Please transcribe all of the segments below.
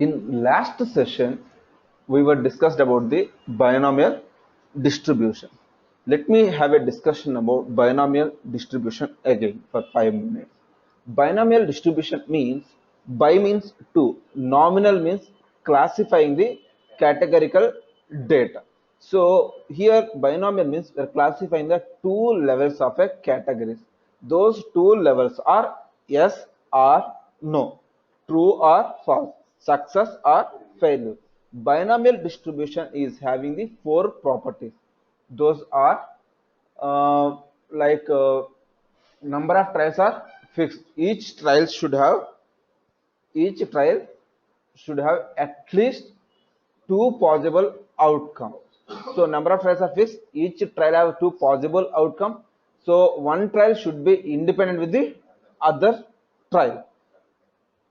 In last session, we were discussed about the binomial distribution. Let me have a discussion about binomial distribution again for 5 minutes. Binomial distribution means bi means two, nominal means classifying the categorical data. So here binomial means we are classifying the two levels of a category. Those two levels are yes or no, true or false, success or failure. Binomial distribution is having the four properties. Those are uh, like number of trials are fixed. Each trial should have at least two possible outcomes. So number of trials are fixed. Each trial have two possible outcome. So one trial should be independent with the other trial.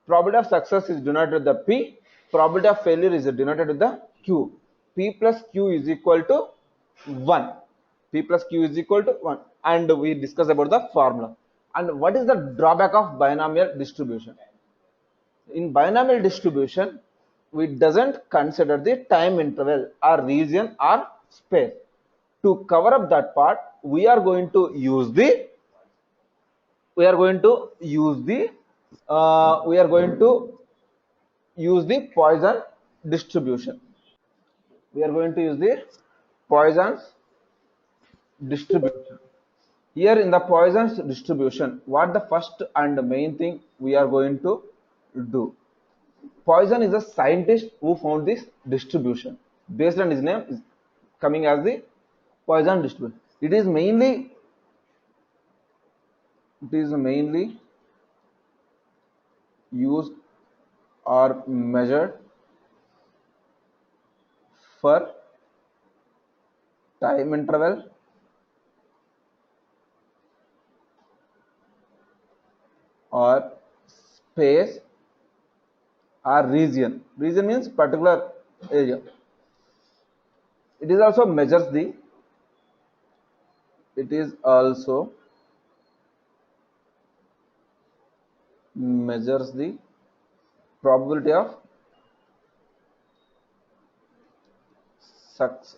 Probability of success is denoted with the P. Probability of failure is denoted with the Q. P plus Q is equal to 1. P plus Q is equal to 1. And we discussed about the formula. And what is the drawback of binomial distribution? In binomial distribution, we doesn't consider the time interval or region or space. To cover up that part, we are going to use the Poisson distribution. We are going to use the Poisson's distribution. Here in the Poisson's distribution, what the first and main thing we are going to do? Poisson is a scientist who found this distribution. Based on his name is coming as the Poisson distribution. It is mainly used or measured for time interval or space or region. Region means particular area. It is also measures the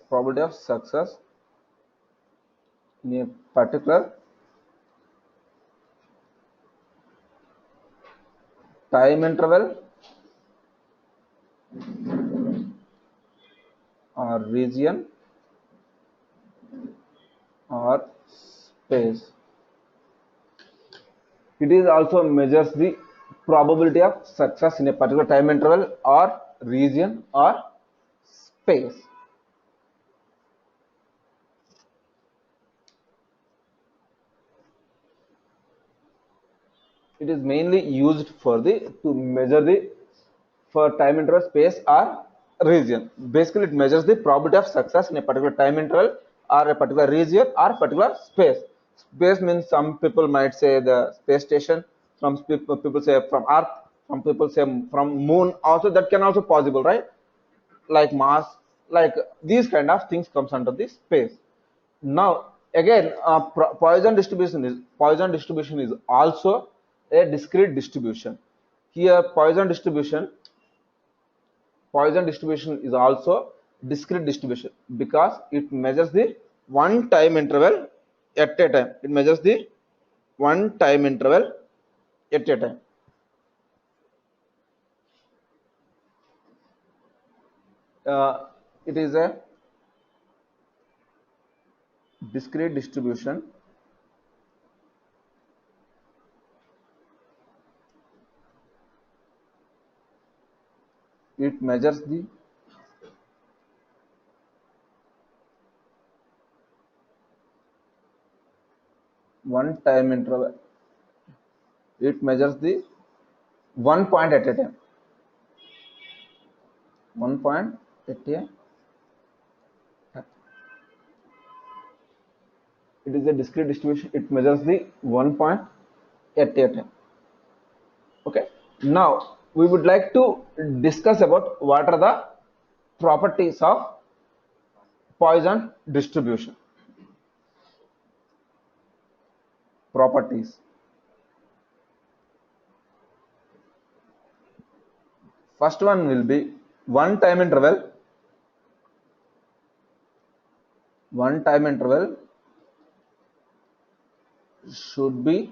probability of success in a particular time interval or region or space. It is also measures the probability of success in a particular time interval or region or space. It is mainly used for to measure for time interval, space or region. Basically, it measures the probability of success in a particular time interval or a particular region or particular space. Space means some people might say the space station, some people say from Earth, some people say from Moon. Also, that can also possible, right? Like Mars, like these kind of things comes under the space. Now again, Poisson distribution is also a discrete distribution. Here Poisson distribution is also discrete distribution because it measures the one time interval at a time. It measures the one time interval at a time. It is a discrete distribution. It measures the one time interval. It measures the 1 point at a time. 1 point at a time. It is a discrete distribution. It measures the 1 point at a time. Okay. Now we would like to discuss about what are the properties of Poisson distribution. Properties. First one will be one time interval. One time interval should be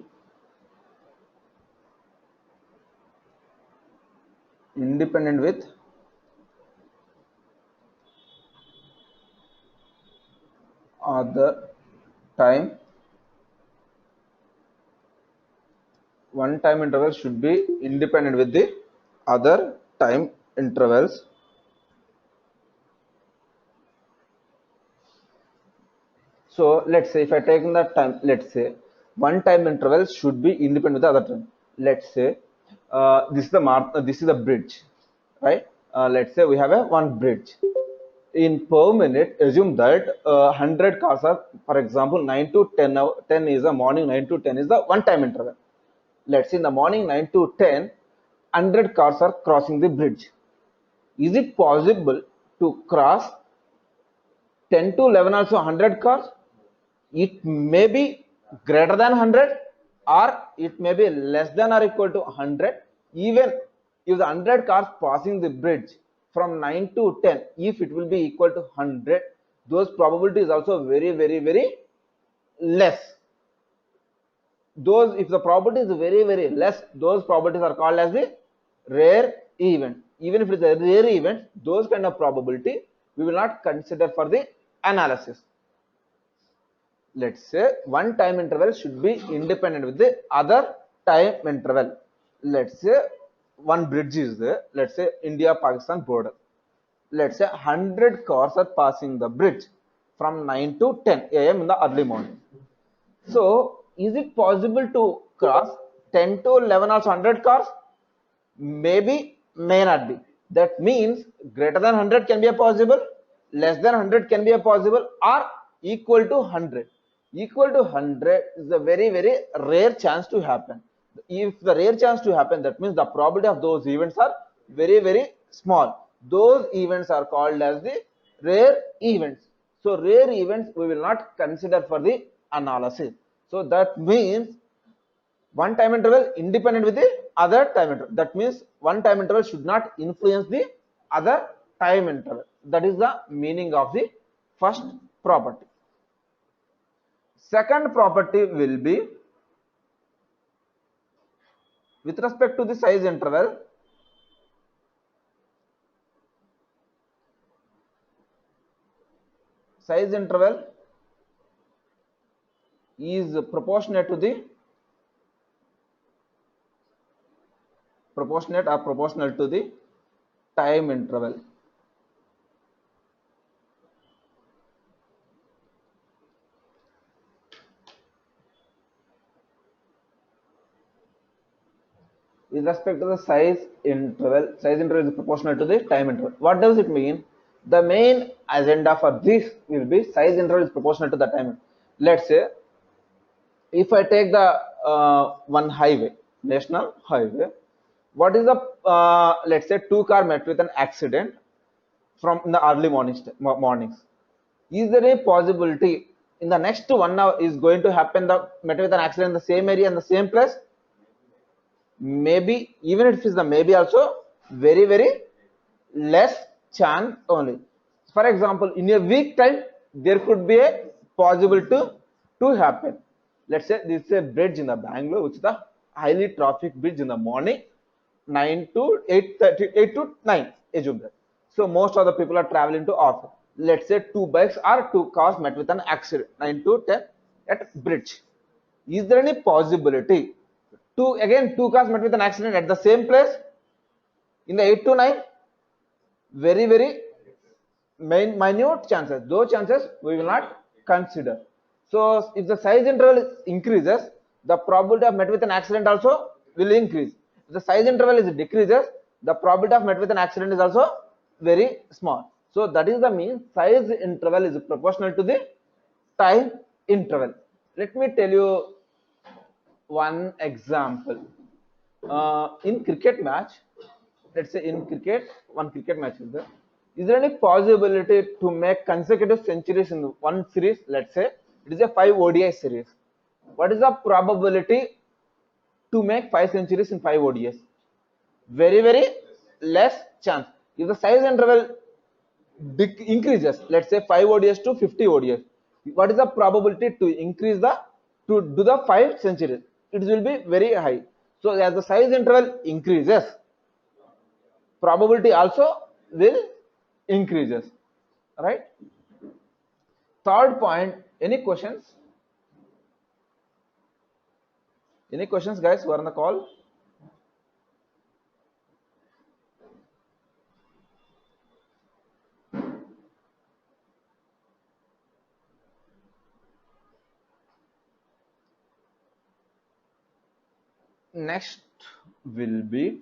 independent with other time. One time interval should be independent with the other time intervals. So let's say if I take the time, let's say one time interval should be independent with the other time. Let's say this is the bridge, right? Let's say we have one bridge. In per minute, assume that 100 cars are, for example, 9 to 10. 10 is the morning, 9 to 10 is the one time interval. Let's say in the morning 9 to 10, 100 cars are crossing the bridge. Is it possible to cross 10 to 11 also 100 cars? It may be greater than 100 or it may be less than or equal to 100. Even if the 100 cars passing the bridge from 9 to 10, if it will be equal to 100, those probability is also very, very, very less. Those, if the probability is very, very less, those probabilities are called as the rare event. Even if it is a rare event, those kind of probability we will not consider for the analysis. Let's say one time interval should be independent with the other time interval. Let's say one bridge is there. Let's say India-Pakistan border. Let's say 100 cars are passing the bridge from 9 to 10 a.m. in the early morning. So is it possible to cross 10 to 11 or 100 cars? Maybe, may not be. That means greater than 100 can be a possible, less than 100 can be a possible, or equal to 100. Equal to 100 is a very, very rare chance to happen. If the rare chance to happen, that means the probability of those events are very, very small. Those events are called as the rare events. So rare events we will not consider for the analysis. So that means one time interval independent with the other time interval. That means one time interval should not influence the other time interval. That is the meaning of the first property. Second property will be with respect to the size interval. Size interval is proportionate to the proportional to the time interval. With respect to the size interval is proportional to the time interval. What does it mean? The main agenda for this will be size interval is proportional to the time. Let's say if I take the one highway, national highway, what is the let's say 2 car met with an accident from in the early mornings. Is there a possibility in the next 1 hour is going to happen the met with an accident in the same area and the same place? Maybe, even if it is the maybe also very, very less chance only. For example, in a week time there could be a possibility to happen. Let's say this is a bridge in the Bangalore, which is the highly traffic bridge in the morning, 9 to 8:30, 8 to 9, assume that. So most of the people are traveling to office. Let's say 2 bikes or 2 cars met with an accident 9 to 10 at bridge. Is there any possibility again 2 cars met with an accident at the same place in the 8 to 9? Very, very minute chances. Those chances we will not consider. So if the size interval increases, the probability of met with an accident also will increase. If the size interval is decreases, the probability of met with an accident is also very small. So that is the mean size interval is proportional to the time interval. Let me tell you one example. In cricket match, let's say in cricket, one cricket match is there. Is there any possibility to make consecutive centuries in one series? Let's say it is a 5 ODI series. What is the probability to make 5 centuries in 5 ODIs? Very, very less chance. If the size interval increases, let's say 5 ODS to 50 ODS, what is the probability to increase the to do the 5 centuries? It will be very high. So as the size interval increases, probability also will increases, right? Third point, any questions? Any questions, guys, who are on the call? Next will be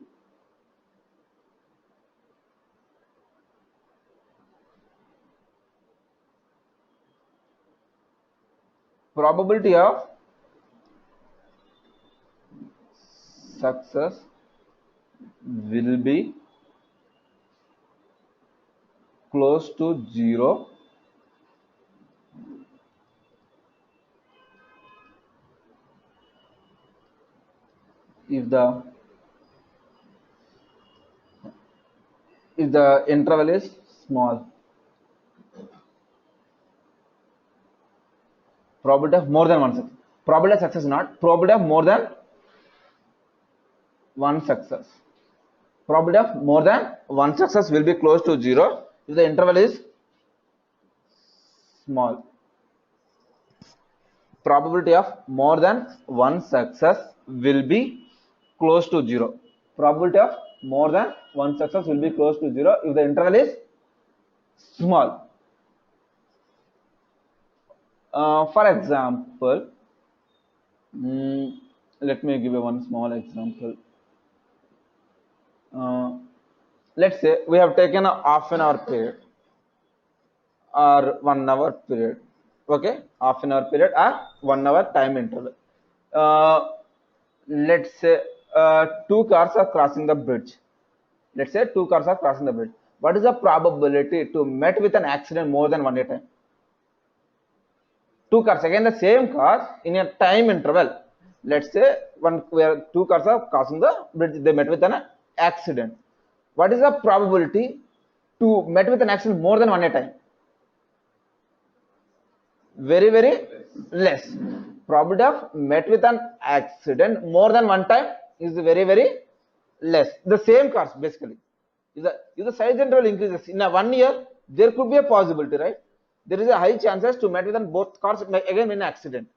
probability of success will be close to 0 if the interval is small. Probability of more than one success. Probability of success not. Probability of more than one success. Probability of more than one success will be close to 0 if the interval is small. Probability of more than one success will be close to 0. Probability of more than one success will be close to 0 if the interval is small. For example, let me give you one small example. Let's say we have taken a half an hour period or 1 hour period. Okay, half an hour period or 1 hour time interval. Let's say 2 cars are crossing the bridge. Let's say 2 cars are crossing the bridge. What is the probability to meet with an accident more than one time? 2 cars, again the same car in a time interval. Let's say where 2 cars are crossing the bridge, they met with an accident. What is the probability to meet with an accident more than one time? Very, very less. Probability of met with an accident more than one time is very, very less. The same cars basically. If the size interval increases in a 1 year, there could be a possibility, right? There is a high chances to meet with both cars again in an accident,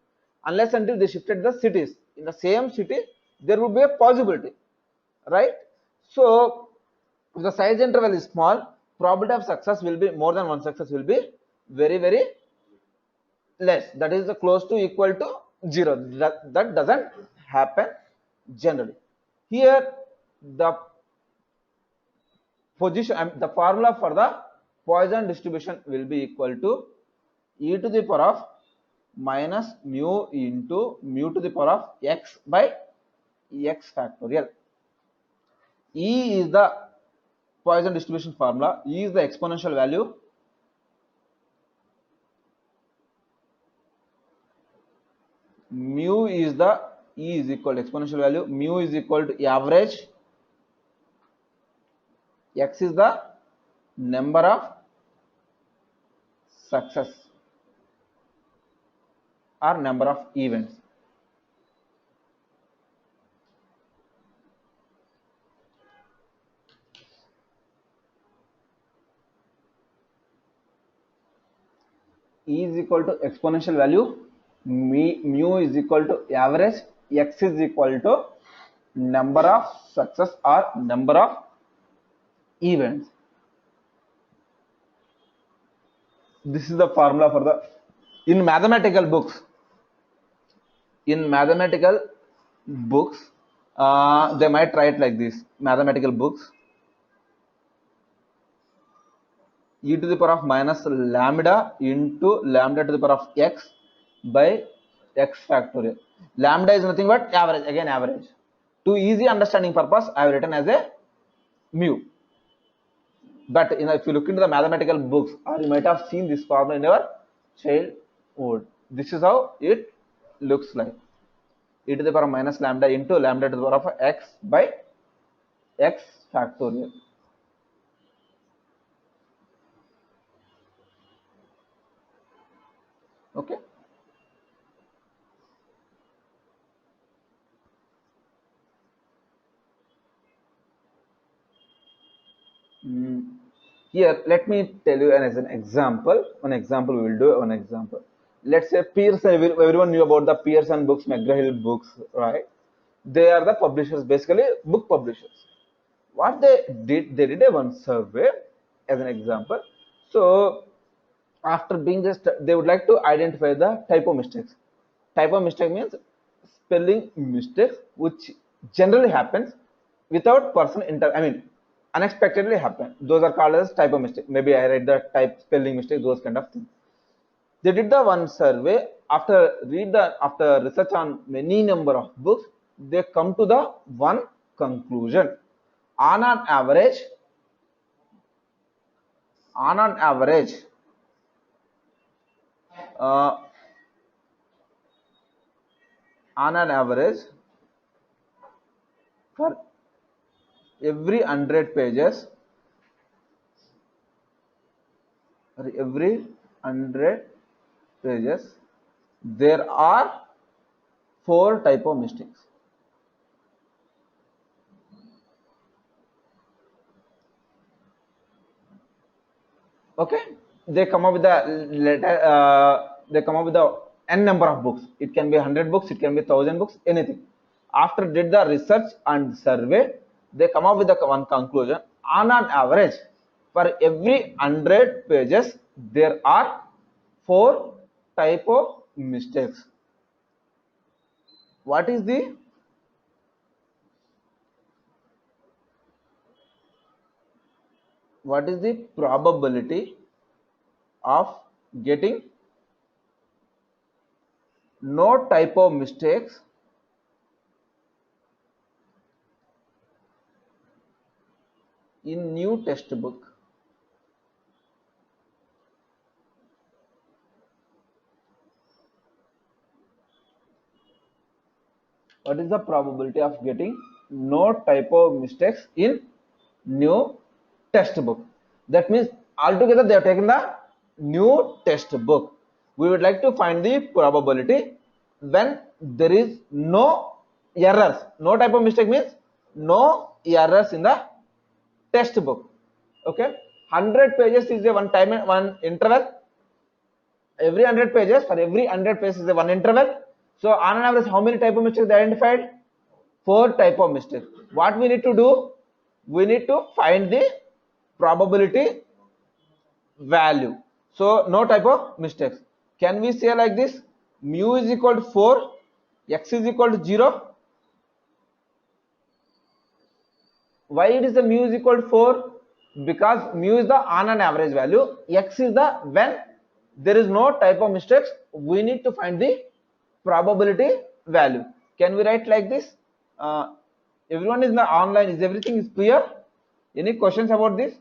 unless until they shifted the cities. In the same city, there would be a possibility, right? So if the size interval is small, probability of success will be more than one success will be very, very less. That is close to equal to 0. That doesn't happen generally. Here the the formula for the Poisson distribution will be equal to e to the power of minus mu into mu to the power of x by x factorial. E is the Poisson distribution formula. E is the exponential value. Mu is the E is equal to exponential value. Mu is equal to average. X is the number of success or number of events. E is equal to exponential value, mu is equal to average, x is equal to number of success or number of events. This is the formula for the in mathematical books. In mathematical books, they might write like this. Mathematical books. E to the power of minus lambda into lambda to the power of x by x factorial. Lambda is nothing but average, again average. To easy understanding purpose, I have written as a mu. But if you look into the mathematical books, or you might have seen this formula in your childhood. This is how it looks like. E to the power of minus lambda into lambda to the power of x by x factorial. Okay. Here, let me tell you as an example. One example we will do. One example. Let's say Pearson. Everyone knew about the Pearson books, McGraw-Hill books, right? They are the publishers, basically book publishers. What they did a one survey as an example. So after being this, they would like to identify the typo mistakes. Typo mistake means spelling mistakes which generally happens without person unexpectedly happen. Those are called as typo mistake. Maybe I write the type spelling mistake, those kind of things. They did the one survey. After research on many number of books, they come to the one conclusion. On an average, uh, on an average, for every 100 pages, there are 4 typo mistakes. Okay, they come up with the they come up with the n number of books. It can be 100 books, it can be 1000 books, anything. After did the research and survey, they come up with the one conclusion. On an average, for every 100 pages, there are 4 typo mistakes. What is the probability of getting no typo mistakes in new textbook? What is the probability of getting no typo mistakes in new textbook? That means altogether they have taken the new textbook. We would like to find the probability when there is no errors. No typo mistake means no errors in the textbook. Okay, 100 pages is a one interval. Every 100 pages, for every 100 pages is a one interval. So on an average, how many typo mistakes they identified? 4 typo mistakes. What we need to do? We need to find the probability value. So no typo mistakes. Can we say like this? Mu is equal to 4, x is equal to 0. Why it is the mu is equal to 4? Because mu is the on an average value, x is the when there is no typo mistakes. We need to find the probability value. Can we write like this? Everyone is now online. Is everything is clear? Any questions about this?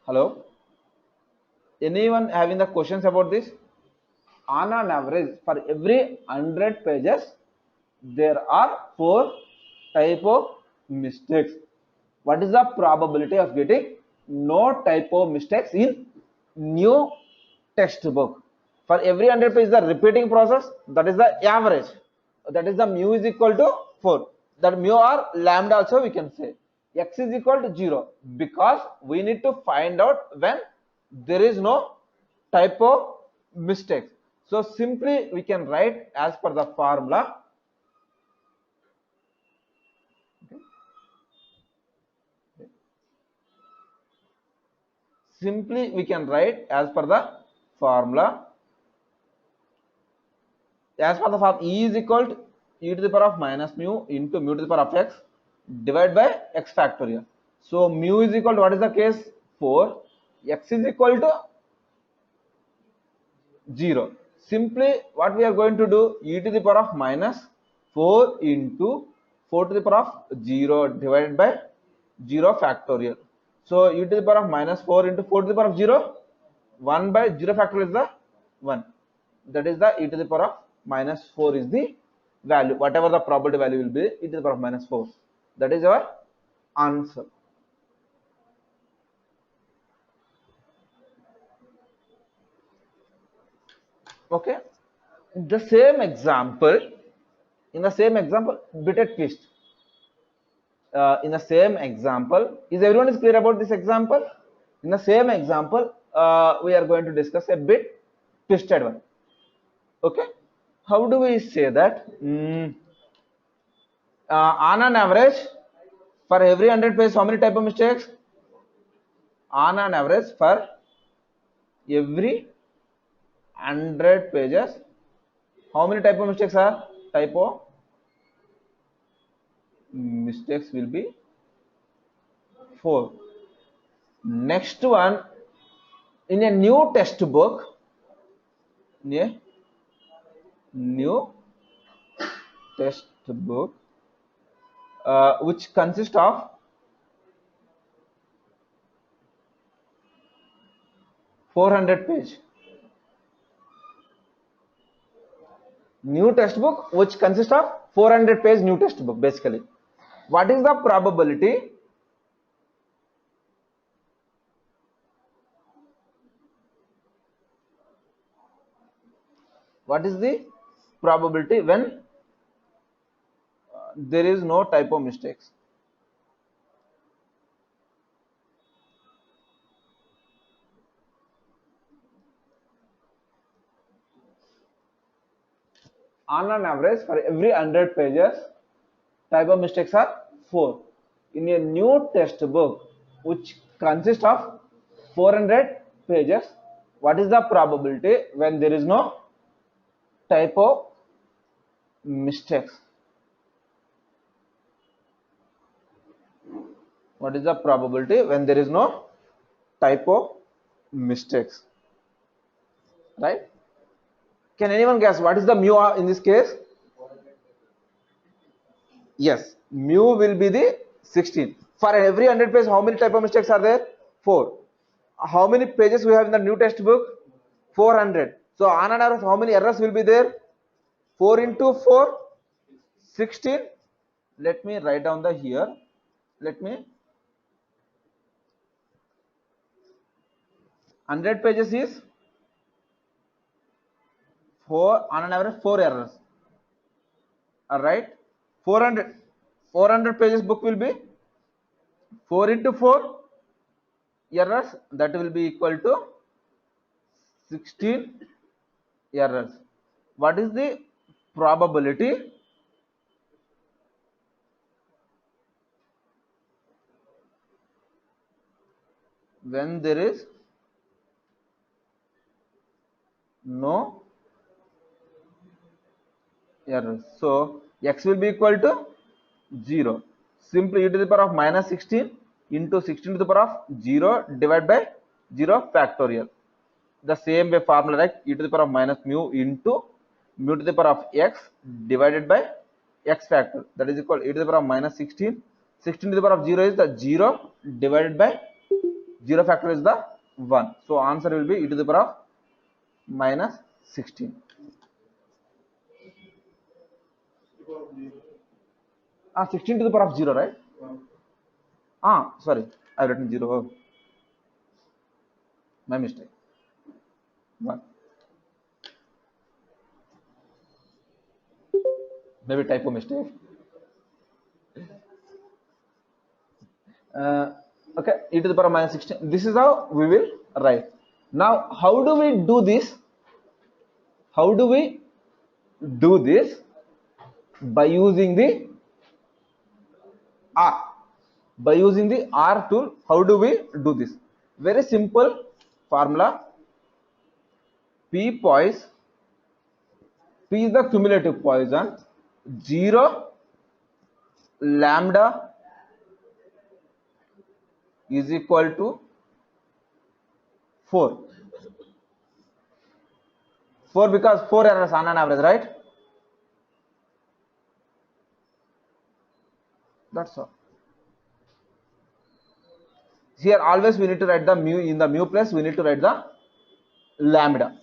Hello? Anyone having the questions about this? On an average, for every 100 pages, there are 4 typo mistakes. What is the probability of getting no typo mistakes in new textbook? For every 100 pages, the repeating process, that is the average. That is the mu is equal to 4. That mu or lambda also we can say. X is equal to 0 because we need to find out when there is no typo mistakes. So simply we can write as per the formula. Simply we can write as per the formula. As per the formula, E is equal to e to the power of minus mu into mu to the power of x divided by x factorial. So mu is equal to, what is the case? 4. X is equal to 0. Simply what we are going to do, e to the power of minus 4 into 4 to the power of 0 divided by 0 factorial. So e to the power of minus 4 into 4 to the power of 0, 1 by 0 factorial is the 1. That is the e to the power of minus 4 is the value. Whatever the probability value will be, e to the power of minus 4. That is our answer. Okay, the same example, in the same example, bit a twist. In the same example, is everyone is clear about this example? In the same example, we are going to discuss a bit twisted one. Okay, how do we say that? On an average, for every 100 pages, how many type of mistakes? On an average, for every 100 pages, how many type of mistakes are? Typo mistakes will be 4. Next one, in a new textbook, in a new textbook, which consists of 400 page. New textbook which consists of 400 page new textbook basically. What is the probability? What is the probability when there is no typo mistakes? On an average, for every 100 pages, typo mistakes are 4. In a new textbook which consists of 400 pages, what is the probability when there is no typo mistakes? What is the probability when there is no typo mistakes? Right? Can anyone guess what is the mu in this case? Yes, mu will be the 16. For every 100 pages, how many typo mistakes are there? 4. How many pages we have in the new textbook? 400. So on an average, how many errors will be there? 4 into 4, 16. Let me write down the here. Let me. 100 pages is 4, on an average 4 errors. Alright, 400 pages book will be 4 into 4 errors, that will be equal to 16 errors. What is the probability when there is no errors? So x will be equal to 0. Simply e to the power of minus 16 into 16 to the power of 0 divided by 0 factorial. The same way formula, like e to the power of minus mu into mu to the power of x divided by x factor, that is equal to e to the power of minus 16. 16 to the power of 0 is the 0 divided by 0 factor is the 1. So answer will be e to the power of minus 16. Ah, 16 to the power of 0, right? Sorry, I have written 0. My mistake. 1. Maybe typo mistake. Okay, e to the power of minus 16. This is how we will write. Now, how do we do this? How do we do this? By using the R. By using the R tool, how do we do this? Very simple formula. P is the cumulative Poisson. 0 lambda is equal to 4. 4 because 4 errors on an average, right? That's all. Here always we need to write the mu, in the mu place we need to write the lambda.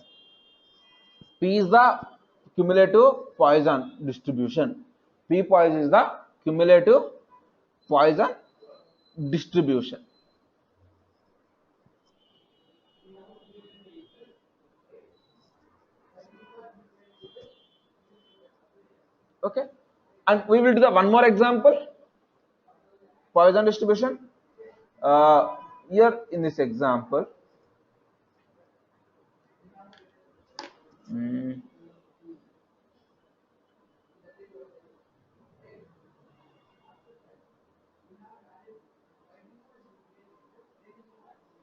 P is the cumulative Poisson distribution. P Poisson is the cumulative Poisson distribution. Okay, and we will do the one more example, Poisson distribution. Here in this example,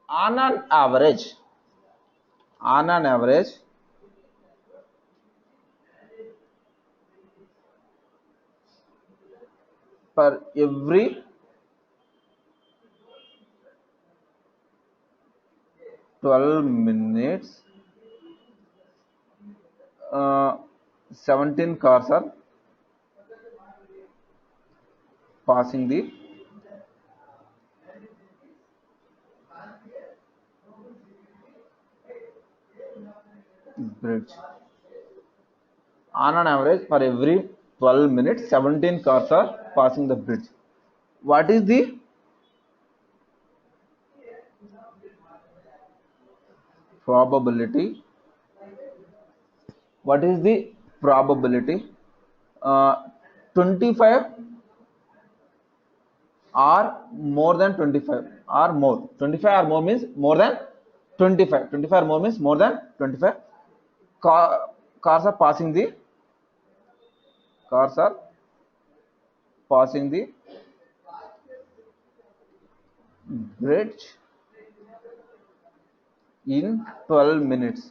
on an average, for every 12 minutes, 17 cars are passing the bridge. On an average, for every 12 minutes, 17 cars are passing the bridge. What is the probability? What is the probability? 25 or more than 25 or more. 25 or more means more than 25. 25 or more means more than 25. Cars are passing the bridge in 12 minutes.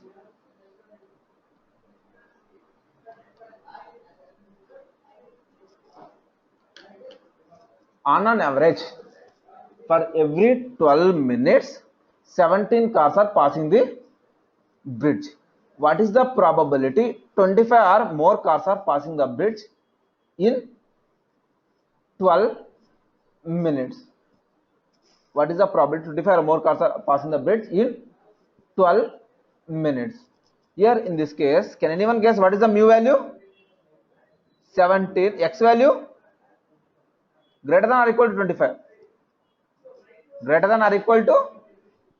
On an average, for every 12 minutes, 17 cars are passing the bridge. What is the probability? 25 or more cars are passing the bridge in 12 minutes. What is the probability? 25 or more cars are passing the bridge in 12 minutes. Here in this case, can anyone guess what is the mu value? 17. X value greater than or equal to 25. Greater than or equal to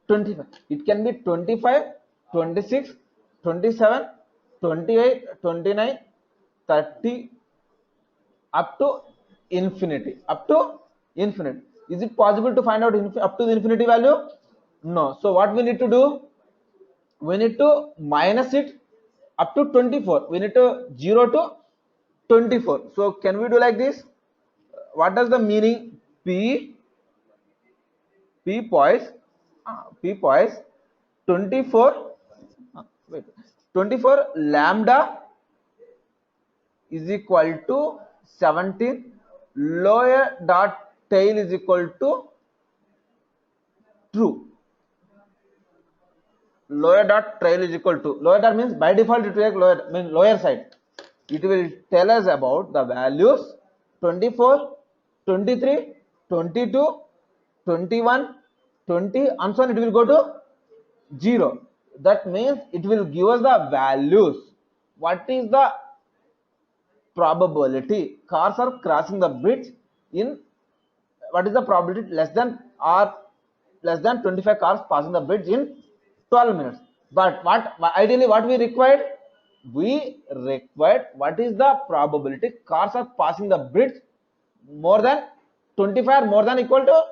25. It can be 25, 26, 27, 28, 29, 30, up to infinity. Up to infinity. Is it possible to find out up to the infinity value? No. So what we need to do? We need to minus it up to 24. We need to 0 to 24. So can we do like this? What does the meaning? P poise 24 24 lambda is equal to 17, lower dot tail is equal to true. Lower dot trail is equal to, lower dot means by default it will take lower, mean lower side. It will tell us about the values 24, 23, 22, 21, 20, and so on. It will go to 0. That means it will give us the values. What is the probability? Cars are crossing the bridge in, what is the probability? Less than or less than 25 cars passing the bridge in 12 minutes. But what ideally what we required? We required what is the probability cars are passing the bridge more than 25 or more than equal to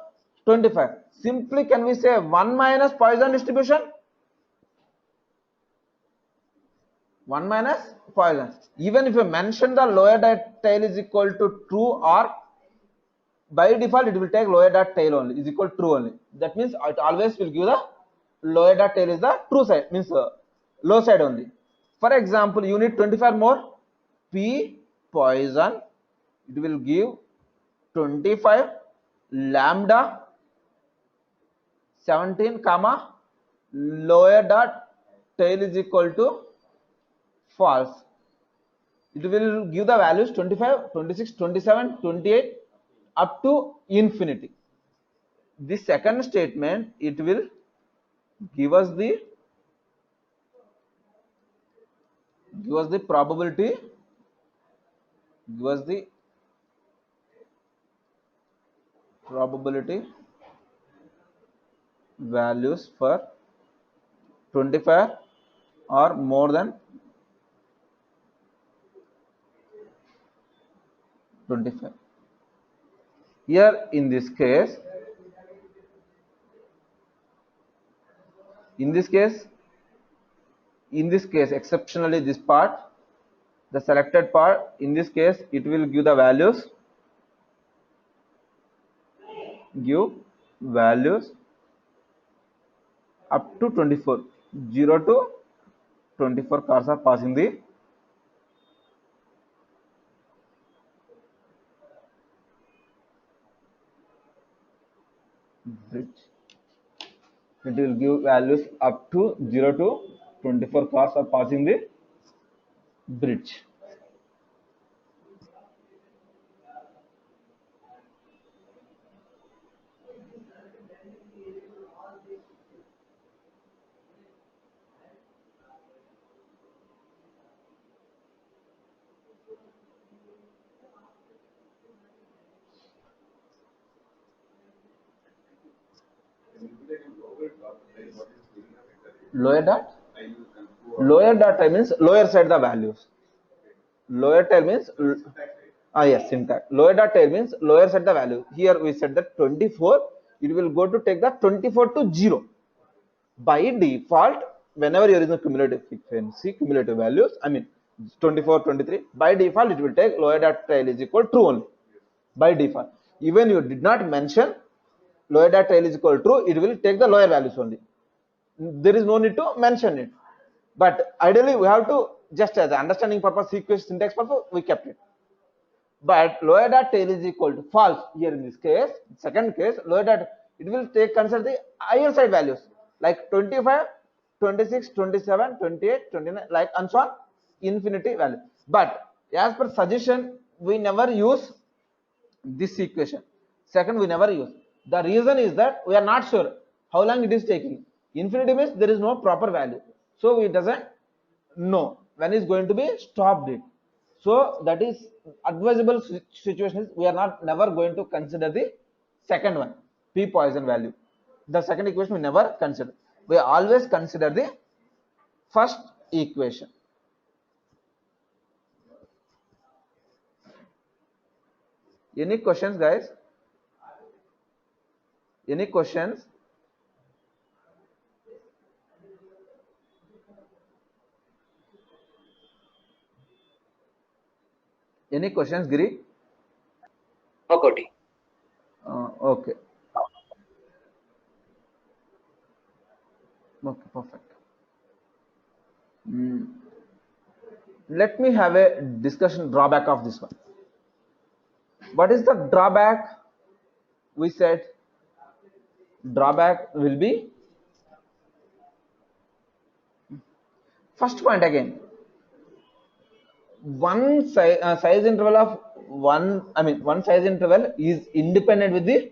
25. Simply can we say 1 minus Poisson distribution? 1 minus Poisson. Even if you mention the lower dot tail is equal to true, or by default it will take lower dot tail only is equal to true only. That means it always will give the lower dot tail is the true side, means low side only. For example, you need 25 more. P Poisson, it will give 25 lambda 17 comma lower dot tail is equal to false. It will give the values 25, 26, 27, 28 up to infinity. The second statement, it will give us the probability, give us the probability values for 25 or more than 25. Here in this case, exceptionally this part, the selected part, in this case it will give the values, up to 24. 0 to 24 cars are passing the bridge. It will give values up to 0 to 24 cars are passing the bridge. Lower dot? Lower dot means lower side the values. Lower tail means yes, syntax. Lower dot tail means lower side the value. Here we said that 24, it will go to take the 24 to 0. By default, whenever you are using cumulative frequency, cumulative values, I mean 24, 23, by default it will take lower dot tail is equal true only. By default, even you did not mention lower dot tail is equal true, it will take the lower values only. There is no need to mention it. But ideally, we have to, just as understanding purpose, sequence, syntax purpose, we kept it. But lower dot tail is equal to false. Here in this case, second case, lower dot, it will take consider the higher side values like 25, 26, 27, 28, 29, like and so on, infinity value. But as per suggestion, we never use this equation. Second, we never use. The reason is that we are not sure how long it is taking. Infinity means there is no proper value, so we doesn't know when is going to be stopped it. So that is advisable situation is we are never going to consider the second one, P Poisson value. The second equation we never consider. We always consider the first equation. Any questions, guys? Any questions? Any questions, Giri? No, Koti. Okay. Okay, perfect. Let me have a discussion drawback of this one. What is the drawback? We said drawback will be first point again. One size interval of one size interval is independent with the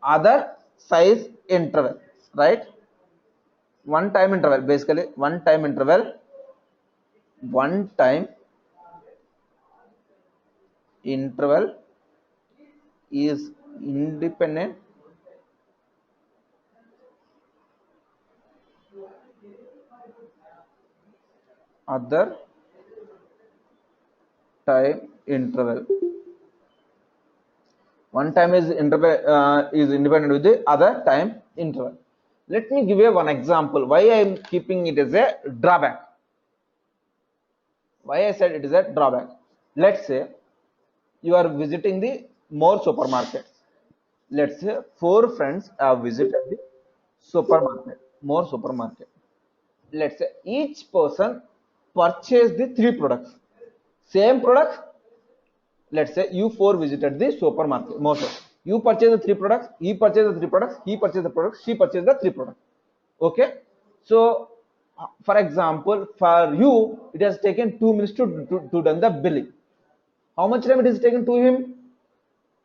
other size interval, right? One time interval, basically one time interval is independent other time interval. One time is independent with the other time interval. Let me give you one example why I am keeping it as a drawback. Why I said it is a drawback. Let's say you are visiting the more supermarkets. Let's say 4 friends have visited the more supermarket. Let's say each person purchased the 3 products. Same product. Let's say you 4 visited the supermarket. You purchase the 3 products, he purchased the 3 products, he purchased the products, she purchased the 3 products. Okay. So, for example, for you, it has taken 2 minutes to done the billing. How much time it is taken to him?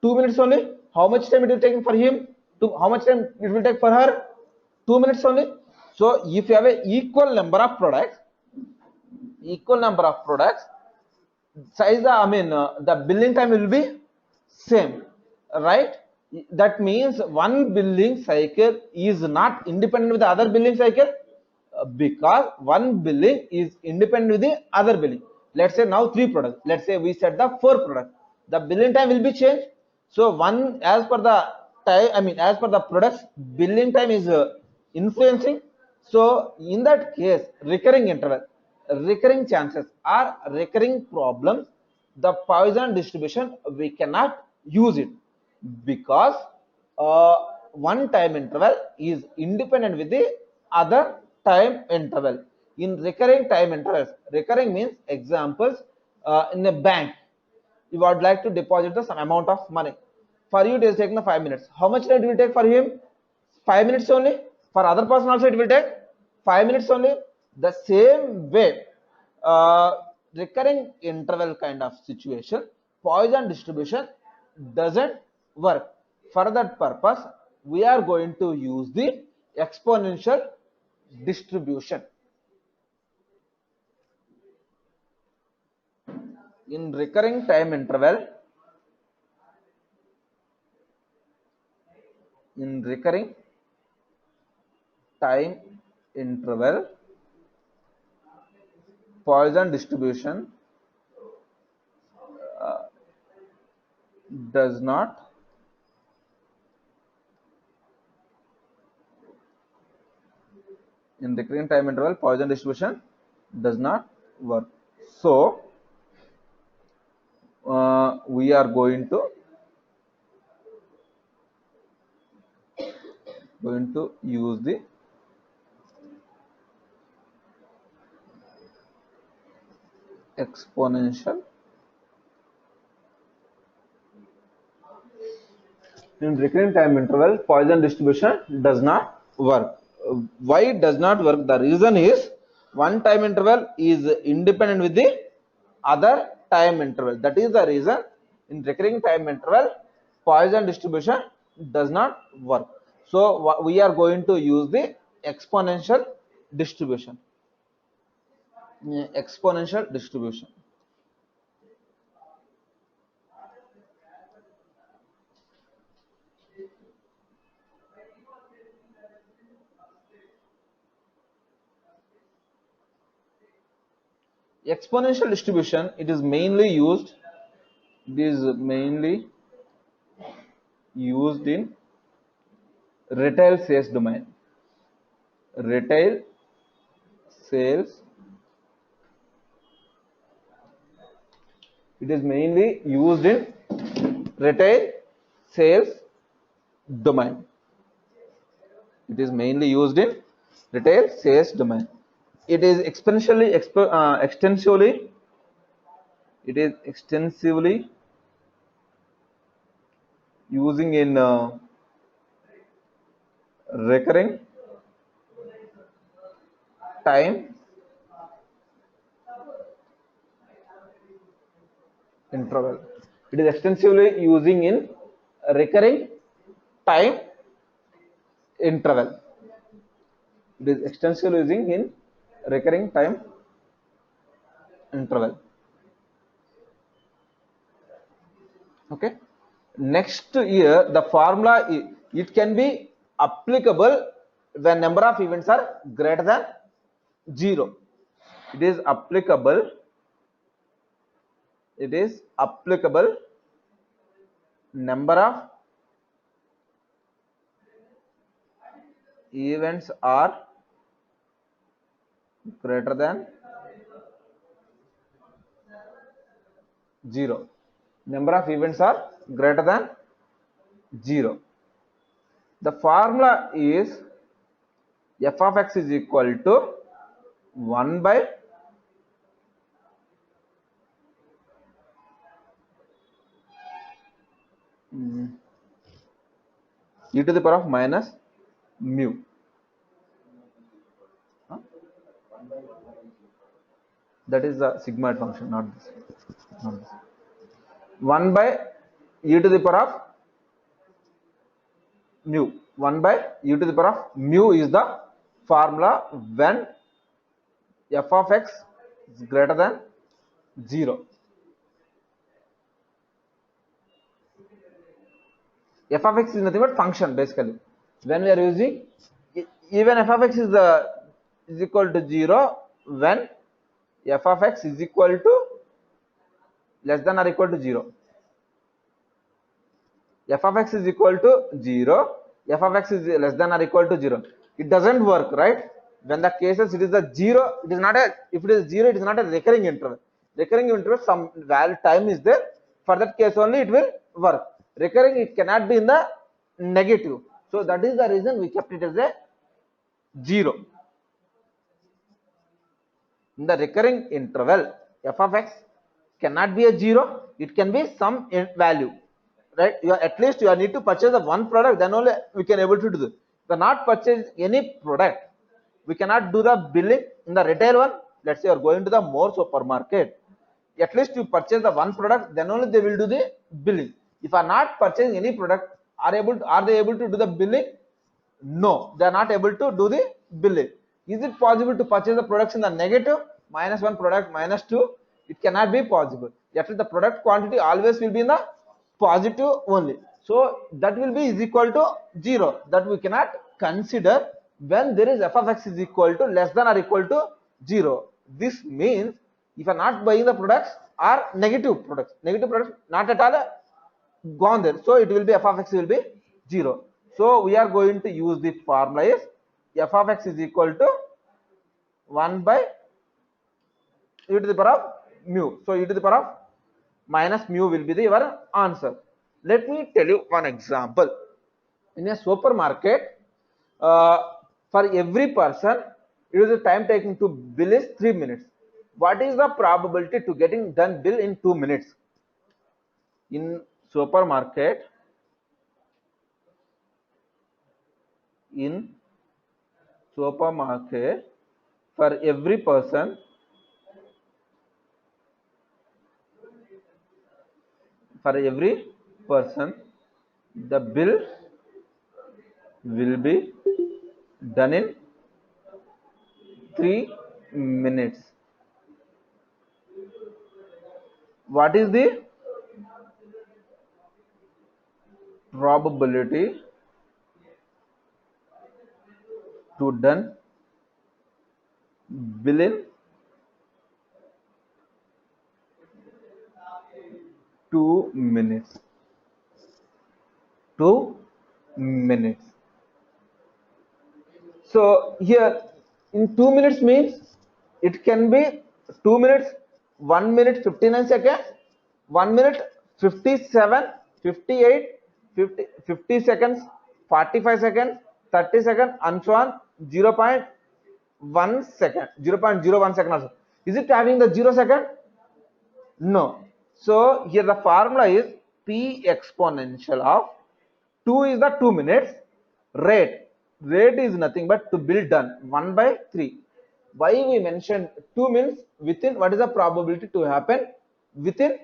2 minutes only. How much time it is taken for him? How much time it will take for her? 2 minutes only. So, if you have an equal number of products, size, the billing time will be same, right? That means one billing cycle is not independent with the other billing cycle, because one billing is independent with the other billing. Let's say now 3 products. Let's say we set the 4 products. the billing time will be changed. So one, as per the time, as per the products, billing time is influencing. So in that case, recurring interval, recurring chances or recurring problems, the Poisson distribution, we cannot use it, because uh, one time interval is independent with the other time interval. In recurring time intervals, recurring means, examples, in a bank, you would like to deposit some amount of money. For you, it is taking 5 minutes. How much time it will take for him? 5 minutes only. For other person also, it will take 5 minutes only. The same way, recurring interval kind of situation, Poisson distribution doesn't work. For that purpose, we are going to use the exponential distribution. In recurring time interval, Poisson distribution does not Poisson distribution does not work. So we are going to use the exponential. In recurring time interval, Poisson distribution does not work. Why it does not work? The reason is, one time interval is independent with the other time interval. That is the reason in recurring time interval, Poisson distribution does not work. So we are going to use the exponential distribution. Exponential distribution. Exponential distribution, it is mainly used in retail sales domain. Retail sales, it is mainly used in retail sales domain. It is mainly used in retail sales domain. It is extensively using in recurring time interval. It is extensively using in recurring time interval. It is extensively using in recurring time interval. Okay. Next year, the formula, it can be applicable when number of events are greater than 0. It is applicable number of events are greater than 0. Number of events are greater than 0. The formula is f of x is equal to 1 by e to the power of minus mu. That is the sigmoid function, not this. 1 by e to the power of mu. 1 by e to the power of mu is the formula when f of x is greater than 0. F of x is nothing but function basically. When we are using, even f of x is equal to 0 when f of x is equal to less than or equal to 0. f of x is equal to 0, f of x is less than or equal to 0. It doesn't work, right? When the cases it is a 0, it is not a, if it is 0, it is not a recurring interval. Recurring interval, some value time is there, for that case only it will work. Recurring, it cannot be in the negative, so that is the reason we kept it as a 0. In the recurring interval, f of x cannot be a 0, it can be some value, right? At least you need to purchase the one product, then only we can able to do this. If not purchase any product, we cannot do the billing in the retail one. Let's say you are going to the more supermarket, at least you purchase the one product, then only they will do the billing. If are not purchasing any product, are they able to do the billing? No, they are not able to do the billing. Is it possible to purchase the products in the negative? -1 product, -2, it cannot be possible. Actually, the product quantity always will be in the positive only. So that will be is equal to 0. That we cannot consider when there is f of x is equal to less than or equal to 0. This means if you are not buying the products are negative products not at all gone there. So it will be f of x will be 0. So we are going to use the formula is f of x is equal to 1 by e to the power of mu. So e to the power of minus mu will be the your answer. Let me tell you one example. In a supermarket, for every person, it is the time taking to bill is 3 minutes. What is the probability to getting done bill in 2 minutes? In supermarket, for every person, the bill will be done in 3 minutes. What is the probability to done bill in 2 minutes? 2 minutes. So here in 2 minutes means it can be 2 minutes, 1 minute 59 seconds, 1 minute 57, 58, 50 seconds, 45 seconds, 30 seconds, and so on. 0.1 second, 0.01 second also. Is it having the 0 second? No. So here the formula is p exponential of 2 is the 2 minutes, rate is nothing but to bill done 1 by 3. Why we mentioned 2 minutes within, what is the probability to happen within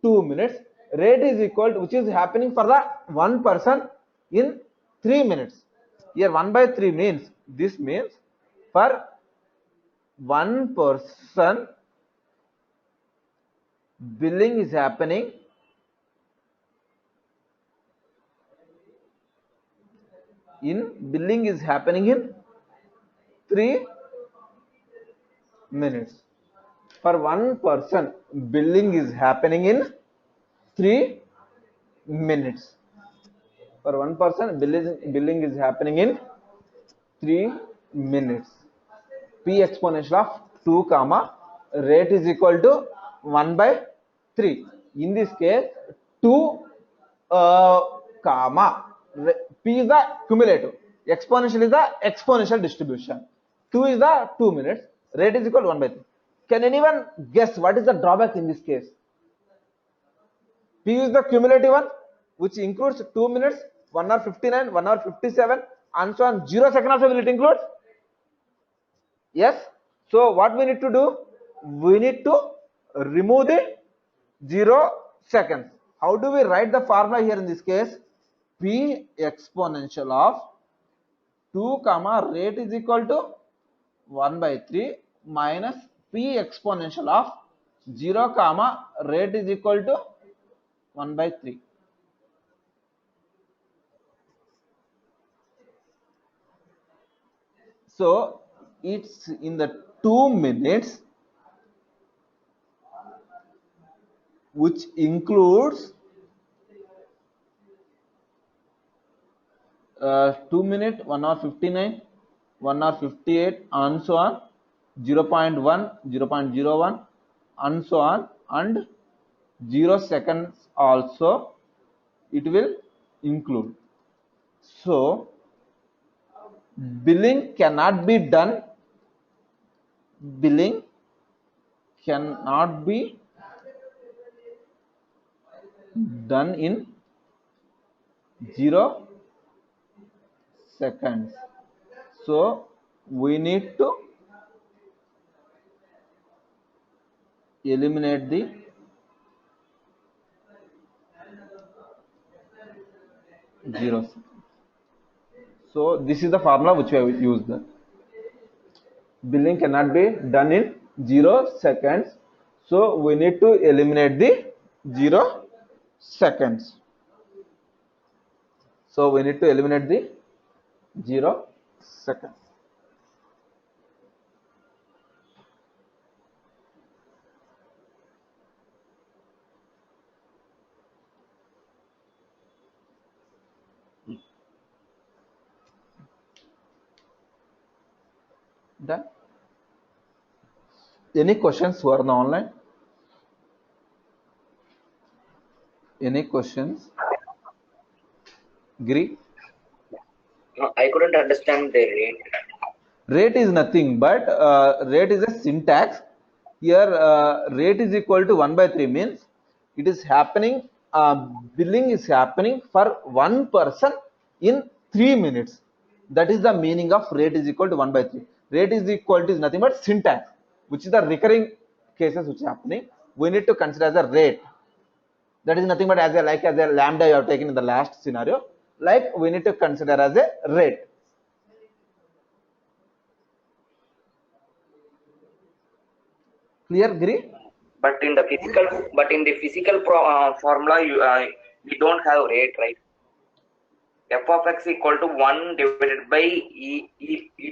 2 minutes? Rate is equal to, which is happening for the one person in 3 minutes. Here 1 by 3 means, this means for one person billing is happening in 3 minutes. For one person billing is happening in 3 minutes. For one person billing is happening in 3 minutes. P exponential of 2 comma rate is equal to 1 by 3. In this case 2 comma P is the cumulative, exponential is the exponential distribution, 2 is the 2 minutes, rate is equal to 1 by 3. Can anyone guess what is the drawback in this case? P is the cumulative one, which includes 2 minutes, 1 hour 59, 1 hour 57, and so on. 0 second also will it include? Yes. So what we need to do? We need to remove the 0 seconds. How do we write the formula here in this case? P exponential of 2 comma rate is equal to 1 by 3 minus P exponential of 0 comma rate is equal to 1 by 3. So it's in the 2 minutes, which includes 2 minute, 1 hour 59, 1 hour 58, and so on, 0.1, 0.01, and so on, and 0 seconds also it will include. So billing cannot be done in 0 seconds. So we need to eliminate the 0 seconds. So this is the formula which we have used. Billing cannot be done in 0 seconds. So we need to eliminate the 0 seconds. So we need to eliminate the 0 seconds. Done. Any questions who are on the online? Any questions? Giri? No, I couldn't understand the rate. Rate is nothing but rate is a syntax. Here rate is equal to 1 by 3 means it is happening, billing is happening for one person in 3 minutes. That is the meaning of rate is equal to 1 by 3. Rate is equal to is nothing but syntax, which is the recurring cases which is happening. We need to consider as a rate. That is nothing but as a lambda you have taken in the last scenario. Like we need to consider as a rate. Clear, Giri? But in the physical formula, we don't have rate, right? F of x equal to 1 divided by e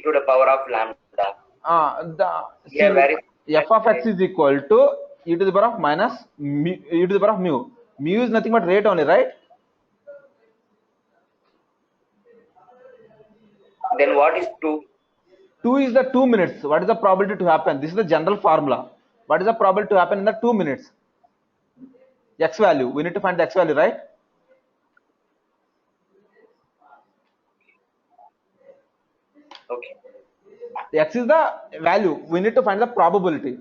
to the power of lambda. F of x is equal to e to the power of minus e to the power of mu. Mu is nothing but rate only, right? Then what is 2? 2 is the 2 minutes. What is the probability to happen? This is the general formula. What is the probability to happen in the 2 minutes? X value. We need to find the x value, right? Okay. X is the value. We need to find the probability.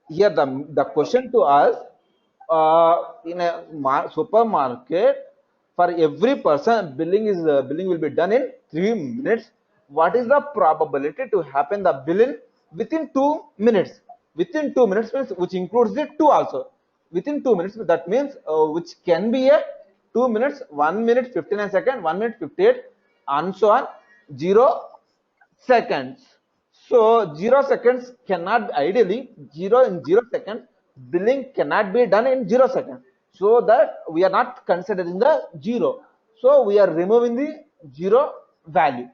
Here the question to us, in a supermarket, for every person billing will be done in 3 minutes. What is the probability to happen the billing within 2 minutes? Within 2 minutes means which includes the 2 also. Within 2 minutes, that means which can be a 2 minutes, 1 minute 59 seconds, 1 minute 58, and so on, 0 seconds. So 0 seconds cannot, ideally 0 seconds, billing cannot be done in 0 seconds. So that we are not considering the 0. So we are removing the 0 value.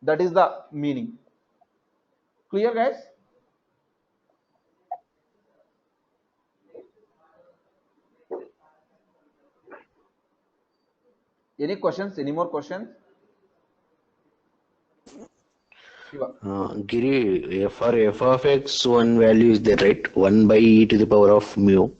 That is the meaning. Clear, guys? Any questions? Any more questions? Giri, for f of x, one value is there, right? 1 by e to the power of mu.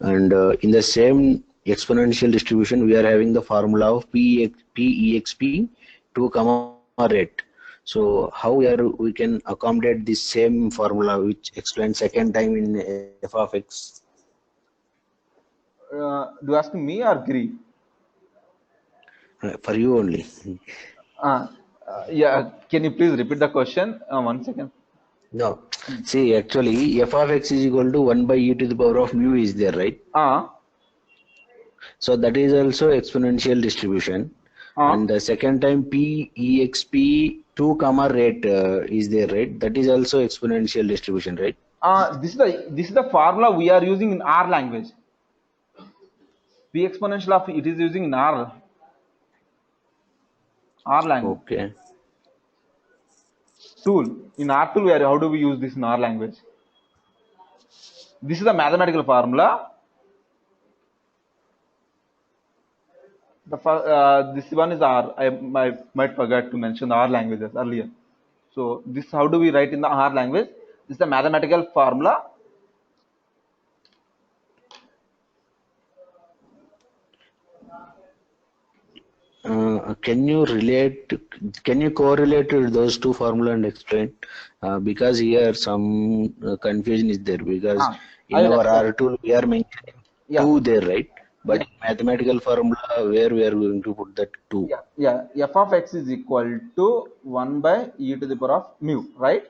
And in the same exponential distribution, we are having the formula of PEXP 2 comma rate. So how we can accommodate this same formula which explained second time in f of x? Do you ask me or Giri? For you only. Yeah, can you please repeat the question? 1 second. No, see, actually f of x is equal to 1 by e to the power of mu is there, right? So that is also exponential distribution. And the second time PEXP 2 comma rate is there, right? That is also exponential distribution, right? This is the formula we are using in R language. P exponential of it is using in R language. Okay. Tool in R tool, how do we use this in R language? This is the mathematical formula. This one is R. I might forget to mention the R languages earlier. So this, how do we write in the R language? This is the mathematical formula. Can you correlate those two formula and explain? Because here some confusion is there, because in our R tool we are mentioning 2 there, right? But in mathematical formula, where we are going to put that 2? F of x is equal to 1 by e to the power of mu, right?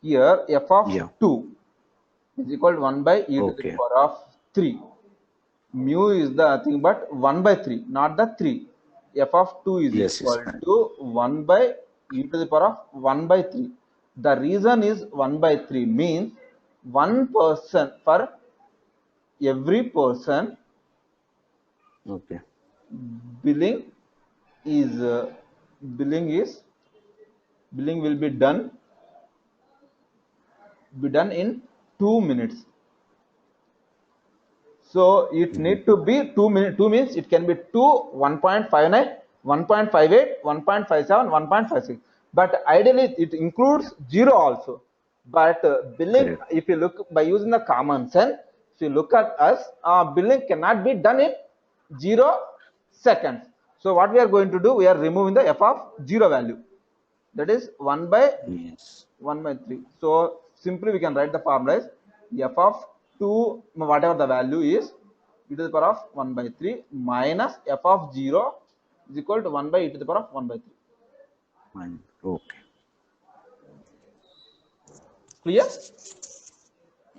Here f of 2 is equal to 1 by e to the power of 3. Mu is the thing, but 1 by 3, not the 3. F of 2 is equal to 1 by e to the power of 1 by 3. The reason is 1 by 3 means 1 person for every person. Billing will be done in 2 minutes. So it need to be 2 minutes. 2 means it can be 2, 1.59, 1.58, 1.57, 1.56. But ideally it includes 0 also. But billing, if you look by using the common sense, if you look at us, billing cannot be done in 0 seconds. So what we are going to do, we are removing the f of 0 value. That is 1 by 3. So simply we can write the formula as f of 2, whatever the value is, e to the power of 1 by 3 minus f of 0 is equal to 1 by e to the power of 1 by 3. Clear?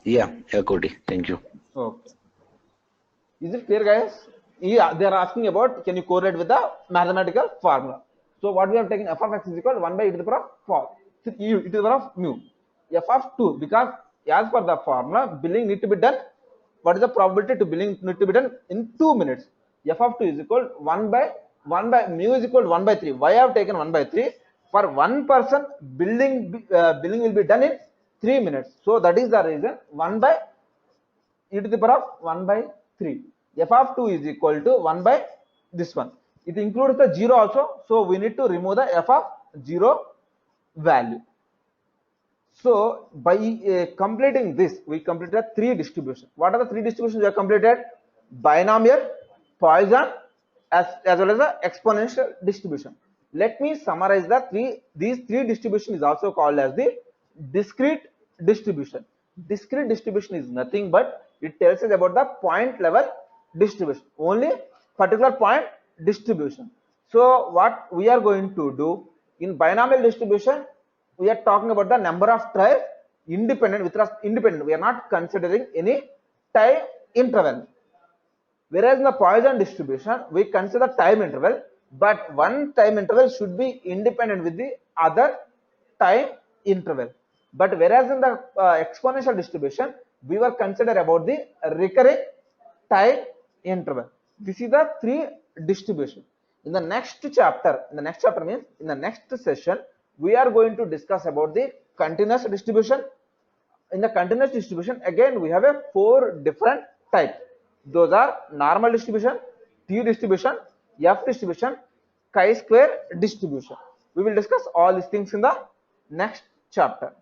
Yeah, Cody. Thank you. Okay. Is it clear, guys? Yeah, they are asking about, can you correlate with the mathematical formula? So what we have taken, f of x is equal to 1 by e to the power of 4, e to the power of mu. F of 2, because as per the formula, billing need to be done. What is the probability to billing need to be done in 2 minutes? F of 2 is equal to 1 by mu is equal to 1 by 3. Why I have taken 1 by 3? For 1 person, billing will be done in 3 minutes. So that is the reason 1 by e to the power of 1 by 3. F of 2 is equal to 1 by this one. It includes the 0 also. So we need to remove the f of 0 value. So by completing this, we completed 3 distributions. What are the 3 distributions we have completed? Binomial, Poisson, as well as the exponential distribution. Let me summarize these 3 distribution is also called as the discrete distribution. Discrete distribution is nothing but it tells us about the point level distribution, only particular point distribution. So what we are going to do in binomial distribution, we are talking about the number of trials independent. We are not considering any time interval. Whereas in the Poisson distribution, we consider time interval, but one time interval should be independent with the other time interval. But whereas in the exponential distribution, we were considered about the recurring time interval. This is the 3 distribution. In the next chapter means in the next session, we are going to discuss about the continuous distribution. In the continuous distribution, again we have a 4 different types. Those are normal distribution, T distribution, F distribution, chi-square distribution. We will discuss all these things in the next chapter.